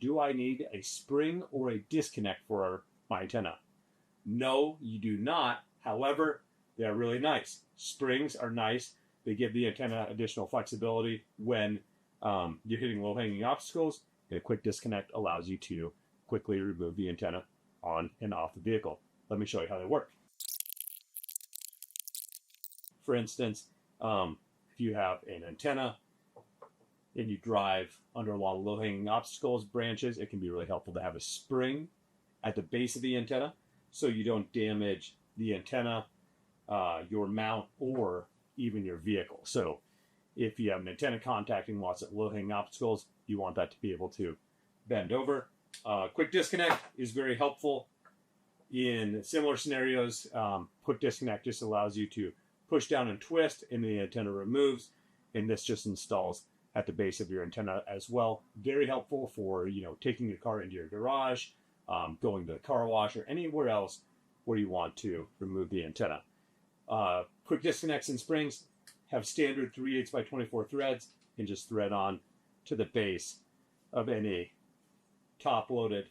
do I need a spring or a disconnect for my antenna? No, you do not. However, they're really nice. Springs are nice. They give the antenna additional flexibility when you're hitting low-hanging obstacles. And a quick disconnect allows you to quickly remove the antenna on and off the vehicle. Let me show you how they work. For instance, if you have an antenna and you drive under a lot of low-hanging obstacles, branches, it can be really helpful to have a spring at the base of the antenna so you don't damage the antenna, your mount, or even your vehicle. So if you have an antenna contacting lots of low-hanging obstacles, you want that to be able to bend over. Quick disconnect is very helpful in similar scenarios. Quick disconnect just allows you to push down and twist, and the antenna removes, and this just installs at the base of your antenna as well. Very helpful for, taking your car into your garage, going to the car wash, or anywhere else where you want to remove the antenna. Quick disconnects and springs have standard 3/8 by 24 threads and just thread on to the base of any top-loaded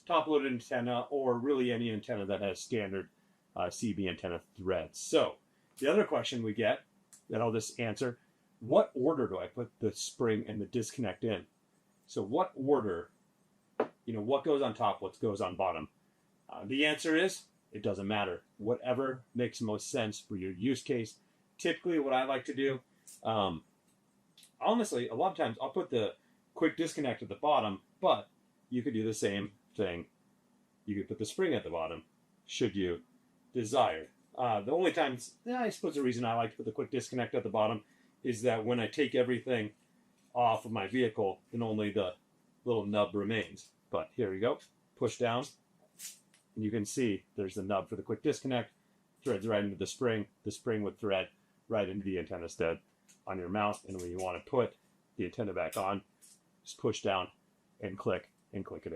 antenna, or really any antenna that has standard CB antenna threads. So the other question we get that I'll just answer: what order do I put the spring and the disconnect in? So what order, what goes on top, what goes on bottom? The answer is, it doesn't matter. Whatever makes most sense for your use case. Typically what I like to do, honestly, a lot of times I'll put the quick disconnect at the bottom, but you could do the same thing. You could put the spring at the bottom, should you desire. The only times, I suppose the reason I like to put the quick disconnect at the bottom is that when I take everything off of my vehicle, then only the little nub remains. But here we go. Push down, and you can see there's the nub for the quick disconnect. Threads right into the spring. The spring would thread right into the antenna stud on your mount. And when you want to put the antenna back on, just push down and click it in.